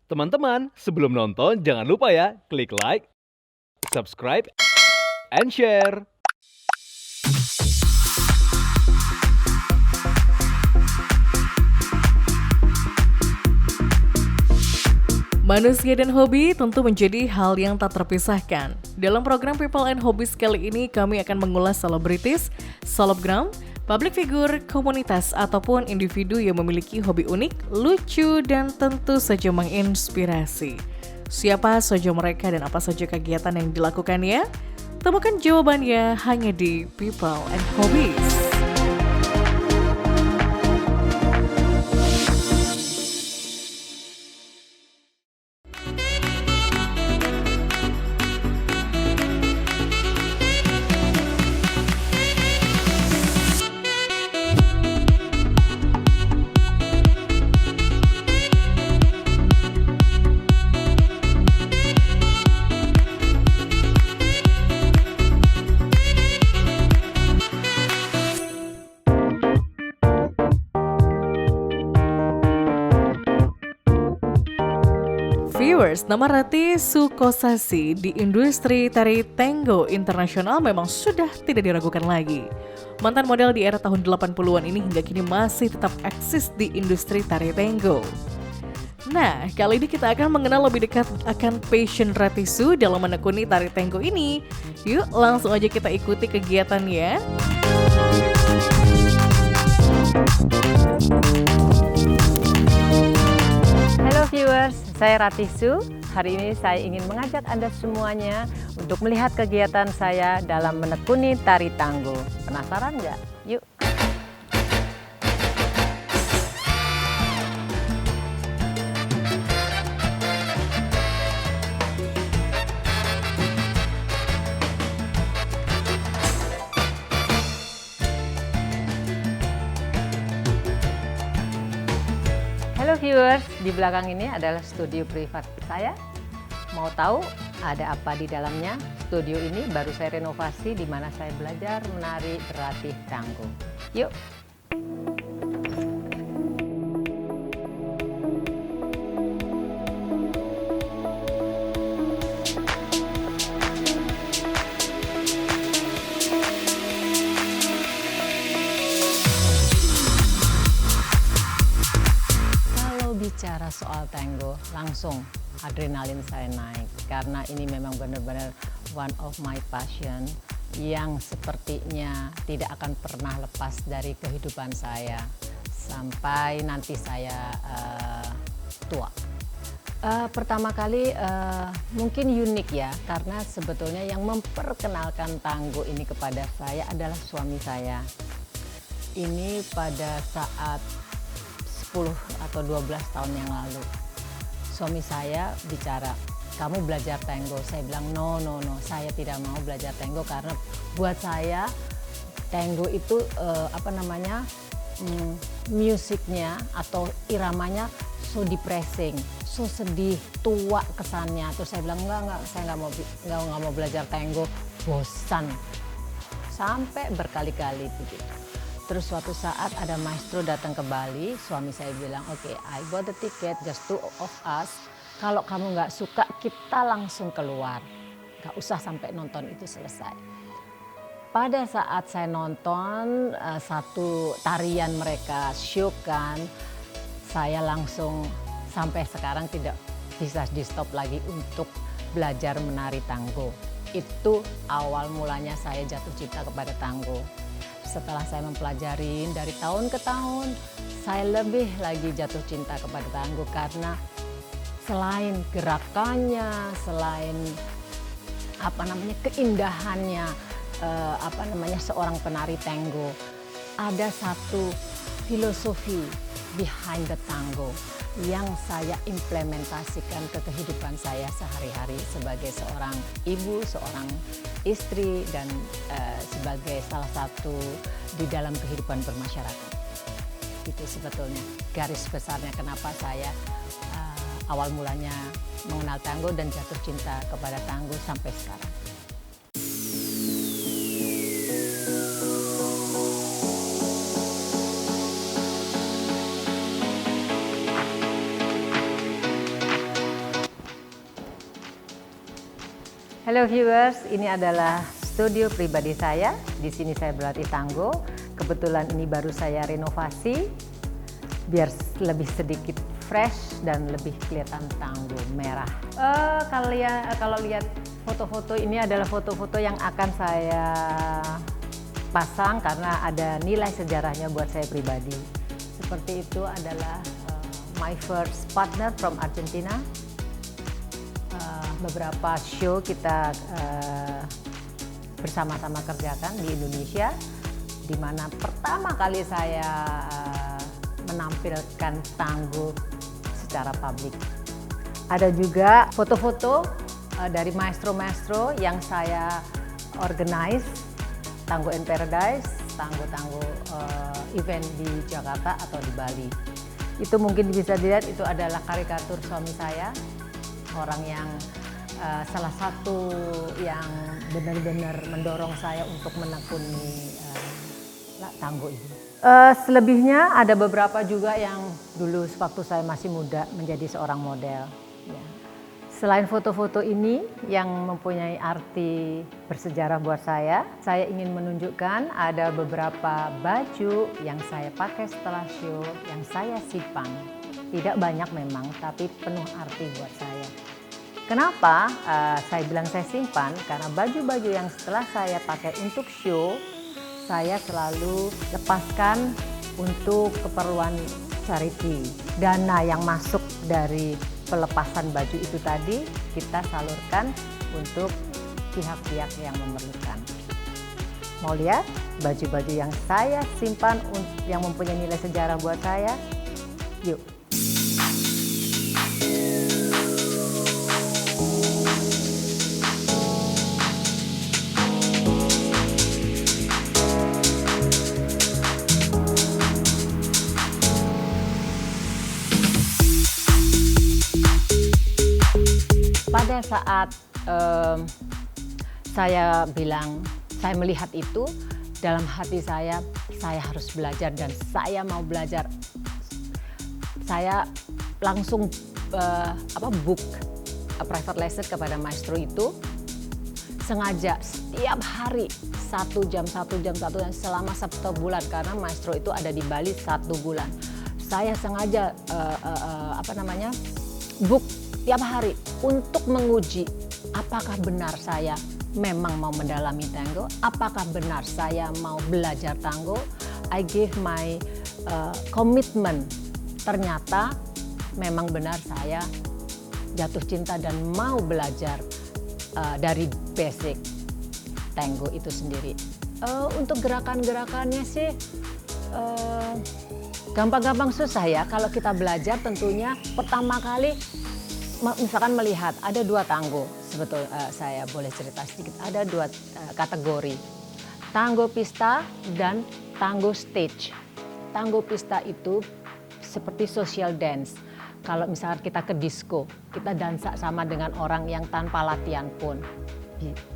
Teman-teman, sebelum nonton jangan lupa ya, klik like, subscribe, and share. Manusia dan hobi tentu menjadi hal yang tak terpisahkan. Dalam program People and Hobbies kali ini kami akan mengulas selebritis, selebgram, public figure, komunitas, ataupun individu yang memiliki hobi unik, lucu, dan tentu saja menginspirasi. Siapa saja mereka dan apa saja kegiatan yang dilakukannya? Temukan jawabannya hanya di People and Hobbies. Viewers, nama Ratih Sukosasi di industri tari tango internasional memang sudah tidak diragukan lagi. Mantan model di era tahun 80-an ini hingga kini masih tetap eksis di industri tari tango. Nah, kali ini kita akan mengenal lebih dekat akan passion Ratih Su dalam menekuni tari tango ini. Yuk, langsung aja kita ikuti kegiatannya. Halo viewers, saya Ratih Su. Hari ini saya ingin mengajak Anda semuanya untuk melihat kegiatan saya dalam menekuni tari tango. Penasaran nggak? Yuk! Halo viewers, di belakang ini adalah studio privat saya. Mau tahu ada apa di dalamnya? Studio ini baru saya renovasi di mana saya belajar menari berlatih tango. Yuk! Bicara soal tango, langsung adrenalin saya naik karena ini memang benar-benar one of my passion yang sepertinya tidak akan pernah lepas dari kehidupan saya sampai nanti saya tua. Pertama kali mungkin unik ya, karena sebetulnya yang memperkenalkan tango ini kepada saya adalah suami saya. Ini pada saat 10 atau 12 tahun yang lalu. Suami saya bicara, kamu belajar tango. Saya bilang, no, saya tidak mau belajar tango karena buat saya tango itu musiknya atau iramanya so depressing, so sedih, tua kesannya. Terus saya bilang, enggak, saya nggak mau belajar tango, bosan. Sampai berkali-kali begitu. Terus suatu saat ada maestro datang ke Bali, suami saya bilang, oke, I bought the ticket, just two of us. Kalau kamu nggak suka, kita langsung keluar. Nggak usah sampai nonton itu selesai. Pada saat saya nonton satu tarian mereka showkan, saya langsung sampai sekarang tidak bisa di stop lagi untuk belajar menari tango. Itu awal mulanya saya jatuh cinta kepada tango. Setelah saya mempelajari dari tahun ke tahun, saya lebih lagi jatuh cinta kepada tango karena selain gerakannya, selain keindahannya, seorang penari tango, ada satu filosofi behind the tango yang saya implementasikan ke kehidupan saya sehari-hari sebagai seorang ibu, seorang istri, dan sebagai salah satu di dalam kehidupan bermasyarakat. Itu sebetulnya garis besarnya kenapa saya awal mulanya mengenal tango dan jatuh cinta kepada tango sampai sekarang. Hello viewers, ini adalah studio pribadi saya. Di sini saya berlatih tango. Kebetulan ini baru saya renovasi biar lebih sedikit fresh dan lebih kelihatan tango merah. Kalau lihat foto-foto ini adalah foto-foto yang akan saya pasang karena ada nilai sejarahnya buat saya pribadi. Seperti itu adalah my first partner from Argentina. Beberapa show kita bersama-sama kerjakan di Indonesia, di mana pertama kali saya menampilkan tango secara publik. Ada juga foto-foto dari maestro-maestro yang saya organize, Tango in Paradise, tango-tango event di Jakarta atau di Bali. Itu mungkin bisa dilihat, itu adalah karikatur suami saya, orang yang salah satu yang benar-benar mendorong saya untuk menekuni tango ini. Selebihnya ada beberapa juga yang dulu waktu saya masih muda menjadi seorang model. Ya. Selain foto-foto ini yang mempunyai arti bersejarah buat saya ingin menunjukkan ada beberapa baju yang saya pakai setelah show yang saya simpan. Tidak banyak memang, tapi penuh arti buat saya. Kenapa saya bilang saya simpan? Karena baju-baju yang setelah saya pakai untuk show, saya selalu lepaskan untuk keperluan charity. Dana yang masuk dari pelepasan baju itu tadi, kita salurkan untuk pihak-pihak yang memerlukan. Mau lihat baju-baju yang saya simpan yang mempunyai nilai sejarah buat saya? Yuk! Pada saat saya melihat itu, dalam hati saya harus belajar dan saya mau belajar. Saya langsung book private lesson kepada maestro itu, sengaja setiap hari 1 jam selama 1 bulan, karena maestro itu ada di Bali 1 bulan. Saya sengaja book tiap hari untuk menguji apakah benar saya memang mau mendalami tango, apakah benar saya mau belajar tango. I give my commitment. Ternyata memang benar saya jatuh cinta dan mau belajar dari basic tango itu sendiri. Untuk gerakan-gerakannya sih gampang-gampang susah ya. Kalau kita belajar tentunya pertama kali misalkan melihat ada 2 tango, saya boleh cerita sedikit, ada 2 kategori, tango pista dan tango stage. Tango pista itu seperti social dance. Kalau misalkan kita ke disco, kita dansa sama dengan orang yang tanpa latihan pun.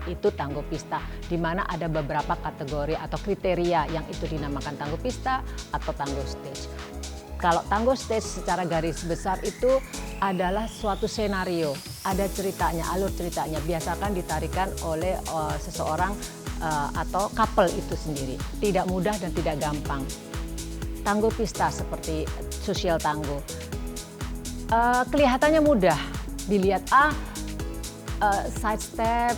Itu tango pista, di mana ada beberapa kategori atau kriteria yang itu dinamakan tango pista atau tango stage. Kalau tango stage secara garis besar itu adalah suatu senario, ada ceritanya, alur ceritanya, biasakan ditarikan oleh seseorang atau couple itu sendiri. Tidak mudah dan tidak gampang. Tango pista seperti social tango, kelihatannya mudah, dilihat side step,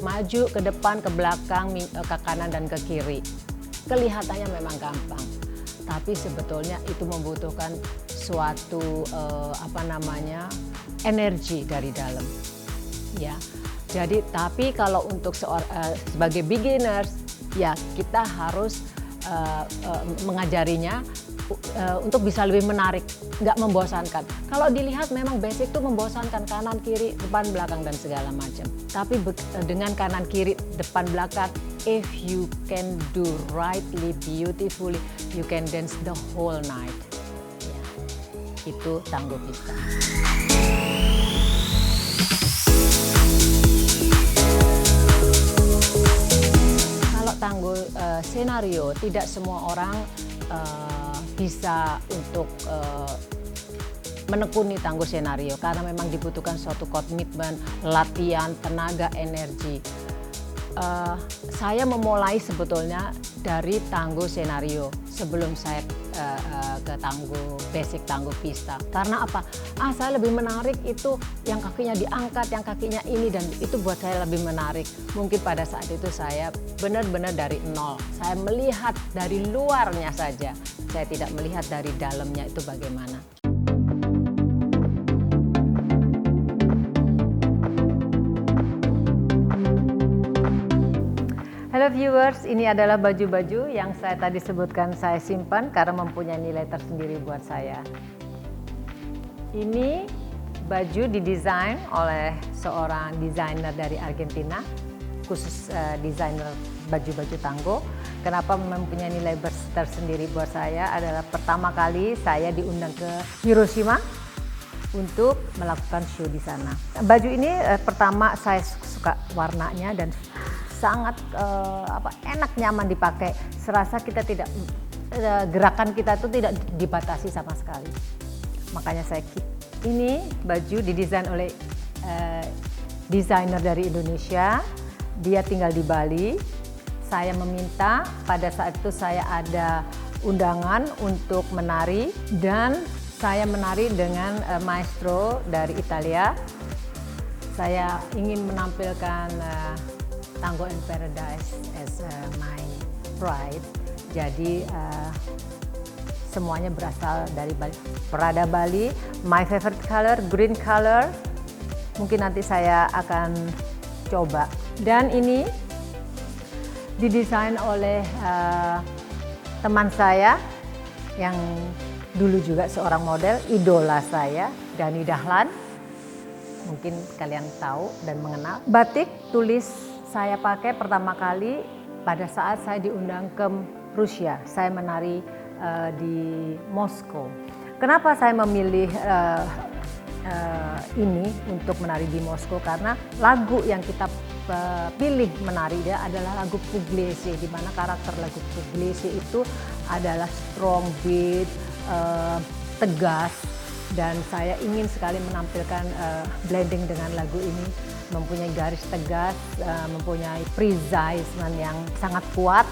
maju ke depan, ke belakang, ke kanan dan ke kiri. Kelihatannya memang gampang. Tapi sebetulnya itu membutuhkan suatu energi dari dalam, ya. Jadi tapi kalau untuk sebagai beginners, ya kita harus mengajarinya untuk bisa lebih menarik, nggak membosankan. Kalau dilihat memang basic itu membosankan, kanan kiri depan belakang dan segala macam. Tapi dengan kanan kiri depan belakang, if you can do rightly, beautifully, you can dance the whole night. Ya, itu tango pista. Kalau tango senario, tidak semua orang bisa untuk menekuni Tangguh Senario karena memang dibutuhkan suatu komitmen, latihan, tenaga, energi. Saya memulai sebetulnya dari Tangguh Senario sebelum saya ke basic Tangguh Pista. Karena apa? Saya lebih menarik itu yang kakinya diangkat, yang kakinya ini, dan itu buat saya lebih menarik. Mungkin pada saat itu saya benar-benar dari nol. Saya melihat dari luarnya saja. Saya tidak melihat dari dalamnya itu bagaimana. Halo viewers, ini adalah baju-baju yang saya tadi sebutkan saya simpan karena mempunyai nilai tersendiri buat saya. Ini baju didesain oleh seorang desainer dari Argentina, khusus desainer baju-baju tango. Kenapa mempunyai nilai tersendiri buat saya adalah pertama kali saya diundang ke Hiroshima untuk melakukan show di sana. Baju ini pertama saya suka warnanya dan sangat enak, nyaman dipakai. Serasa kita tidak gerakan kita itu tidak dibatasi sama sekali. Makanya saya keep. Ini baju didesain oleh desainer dari Indonesia. Dia tinggal di Bali. Saya meminta pada saat itu saya ada undangan untuk menari dan saya menari dengan maestro dari Italia. Saya ingin menampilkan Tango in Paradise as my pride. Jadi semuanya berasal dari Bali. Prada Bali, my favorite color, green color. Mungkin nanti saya akan coba. Dan ini didesain oleh teman saya yang dulu juga seorang model, idola saya, Dani Dahlan. Mungkin kalian tahu dan mengenal. Batik tulis saya pakai pertama kali pada saat saya diundang ke Rusia. Saya menari di Moskow. Kenapa saya memilih ini untuk menari di Moskow? Karena lagu yang kita pilih menari dia adalah lagu Pugliese, di mana karakter lagu Pugliese itu adalah strong beat, tegas, dan saya ingin sekali menampilkan blending dengan lagu ini, mempunyai garis tegas, mempunyai precise yang sangat kuat,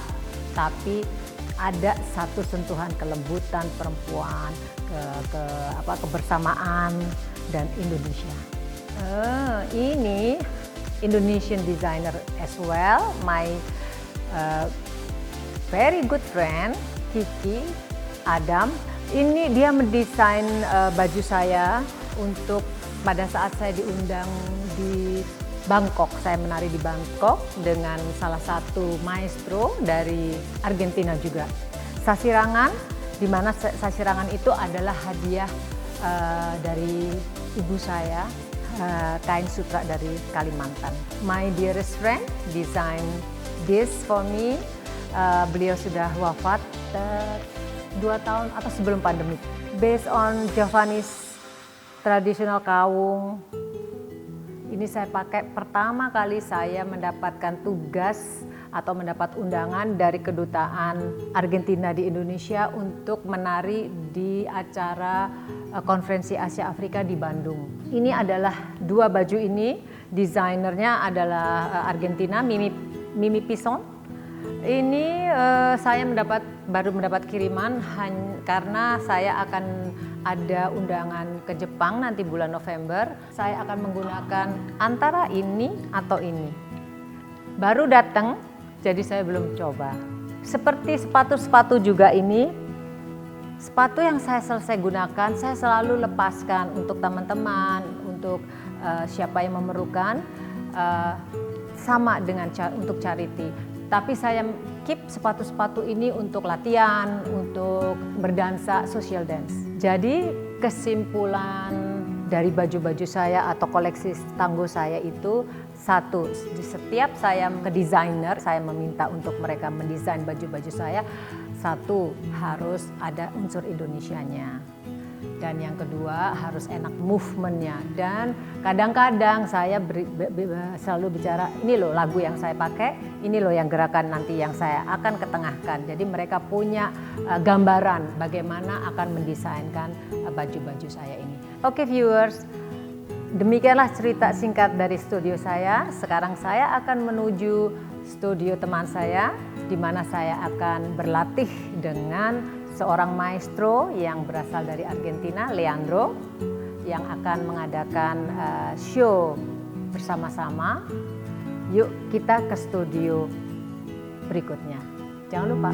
tapi ada satu sentuhan kelembutan perempuan, kebersamaan dan Indonesia. Ini Indonesian designer as well, my very good friend Kiki Adam. Ini dia mendesain baju saya untuk pada saat saya diundang di Bangkok. Saya menari di Bangkok dengan salah satu maestro dari Argentina juga. Sasirangan, di mana sasirangan itu adalah hadiah dari ibu saya, kain sutra dari Kalimantan. My dearest friend design this for me. Beliau sudah wafat 2 tahun atau sebelum pandemi. Based on Javanese tradisional kawung. Ini saya pakai pertama kali saya mendapatkan tugas atau mendapat undangan dari kedutaan Argentina di Indonesia untuk menari di acara konferensi Asia Afrika di Bandung. Ini adalah 2 baju ini, desainernya adalah Argentina, Mimi Pison. Ini saya baru mendapat kiriman karena saya akan ada undangan ke Jepang nanti bulan November. Saya akan menggunakan antara ini atau ini. Baru datang, jadi saya belum coba. Seperti sepatu-sepatu juga ini, sepatu yang saya selesai gunakan, saya selalu lepaskan untuk teman-teman, untuk siapa yang memerlukan, sama dengan untuk charity. Tapi saya keep sepatu-sepatu ini untuk latihan, untuk berdansa, social dance. Jadi kesimpulan dari baju-baju saya atau koleksi tango saya itu, satu, setiap saya ke desainer, saya meminta untuk mereka mendesain baju-baju saya, satu, harus ada unsur Indonesianya. Dan yang kedua harus enak movementnya. Dan kadang-kadang saya selalu bicara, ini loh lagu yang saya pakai, ini loh yang gerakan nanti yang saya akan ketengahkan. Jadi mereka punya gambaran bagaimana akan mendesainkan baju-baju saya ini. Oke viewers, demikianlah cerita singkat dari studio saya. Sekarang saya akan menuju studio teman saya, di mana saya akan berlatih dengan seorang maestro yang berasal dari Argentina, Leandro, yang akan mengadakan show bersama-sama. Yuk kita ke studio berikutnya. Jangan lupa.